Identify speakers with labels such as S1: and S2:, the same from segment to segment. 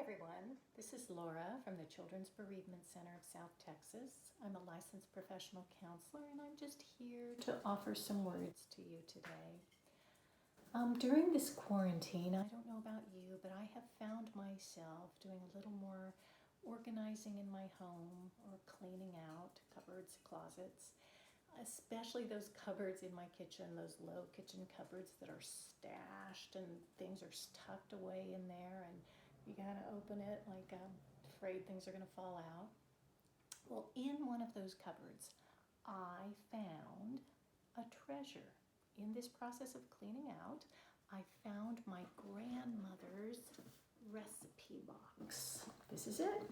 S1: everyone. This is Laura from the Children's Bereavement Center of South Texas. I'm a licensed professional counselor and I'm just here to offer some words to you today. During this quarantine, I don't know about you, but I have found myself doing a little more organizing in my home or cleaning out cupboards, closets, especially those cupboards in my kitchen, those low kitchen cupboards that are stashed and things are tucked away in there and you gotta open it like afraid things are gonna fall out. Well, in one of those cupboards, I found a treasure. In this process of cleaning out, I found my grandmother's recipe box. This is it.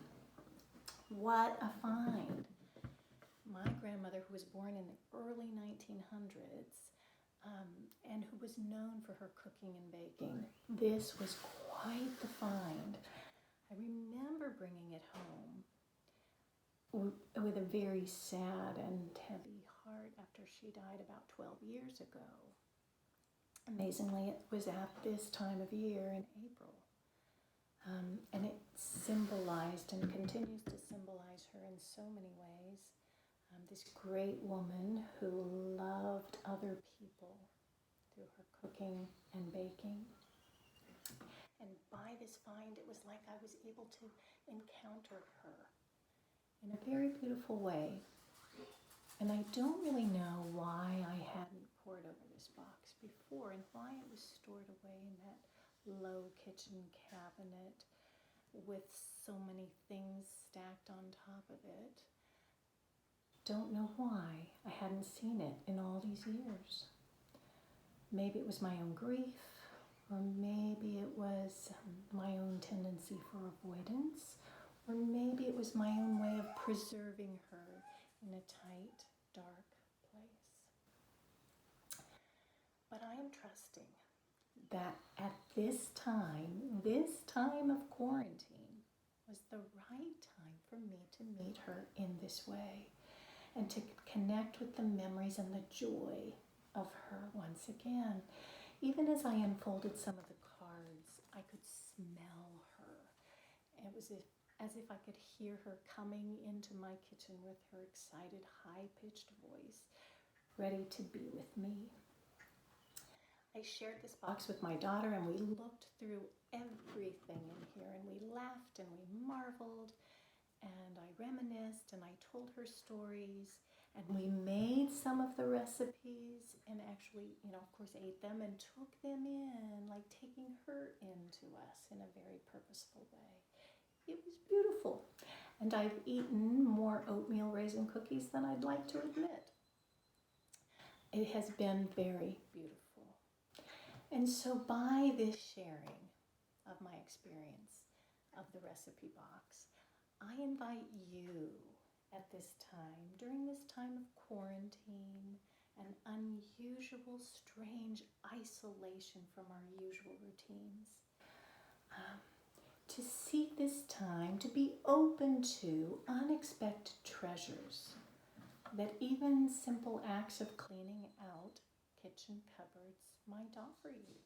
S1: What a find. My grandmother, who was born in the early 1900s, and who was known for her cooking and baking. This was quite the find. I remember bringing it home with a very sad and heavy heart after she died about 12 years ago. Amazingly, it was at this time of year in April. And it symbolized and continues to symbolize her in so many ways. This great woman who loved other people through her cooking and baking. And by this find, it was like I was able to encounter her in a very beautiful way. And I don't really know why I hadn't poured over this box before and why it was stored away in that low kitchen cabinet with so many things stacked on top of it. Don't know why I hadn't seen it in all these years. Maybe it was my own grief, or maybe it was my own tendency for avoidance, or maybe it was my own way of preserving her in a tight, dark place. But I am trusting that at this time of quarantine, was the right time for me to meet her in this way and to connect with the memories and the joy of her once again. Even as I unfolded some of the cards, I could smell her. It was as if I could hear her coming into my kitchen with her excited, high-pitched voice, ready to be with me. I shared this box with my daughter and we looked through everything in here and we laughed and we marveled and I reminisced and I told her stories and we made some of the recipes and actually, of course ate them and took them in, like taking her into us in a very purposeful way. It was beautiful. And I've eaten more oatmeal raisin cookies than I'd like to admit. It has been very beautiful. And so by this sharing of my experience of the recipe box, I invite you at this time, during this time of quarantine and unusual, strange isolation from our usual routines, to seek this time to be open to unexpected treasures that even simple acts of cleaning out kitchen cupboards might offer you.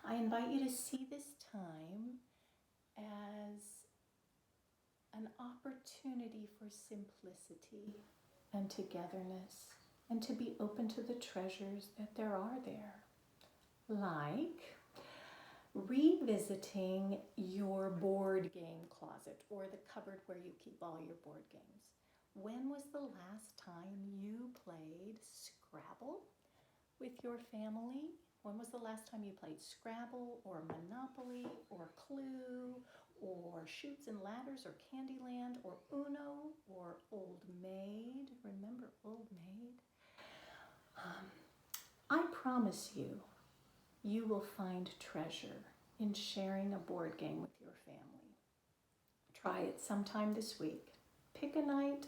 S1: I invite you to see this time as an opportunity for simplicity and togetherness and to be open to the treasures that there are there. Like revisiting your board game closet or the cupboard where you keep all your board games. When was the last time you played Scrabble with your family? When was the last time you played Scrabble or Monopoly or Clue or Chutes and Ladders or Candyland or Uno or Old Maid? Remember Old Maid? I promise you, you will find treasure in sharing a board game with your family. Try it sometime this week. Pick a night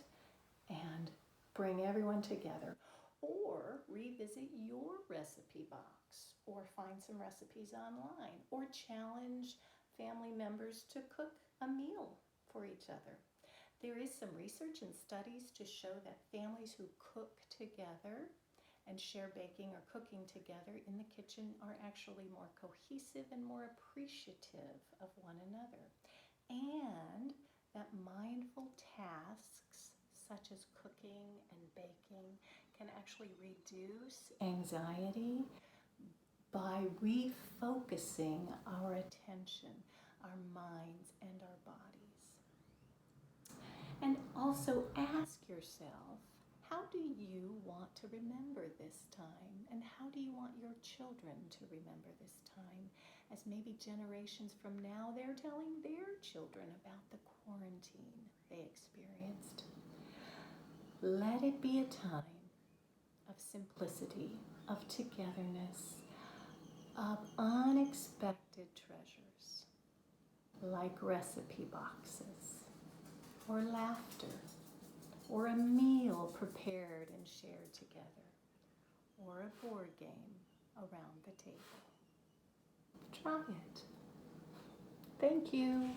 S1: and bring everyone together. Or revisit your recipe box, or find some recipes online, or challenge family members to cook a meal for each other. There is some research and studies to show that families who cook together and share baking or cooking together in the kitchen are actually more cohesive and more appreciative of one another. And that mindful tasks such as cooking and baking can actually reduce anxiety by refocusing our attention, our minds, and our bodies. And also ask yourself, how do you want to remember this time? And how do you want your children to remember this time? As maybe generations from now, they're telling their children about the quarantine they experienced. Let it be a time of simplicity, of togetherness, of unexpected treasures, like recipe boxes, or laughter, or a meal prepared and shared together, or a board game around the table. Try it. Thank you.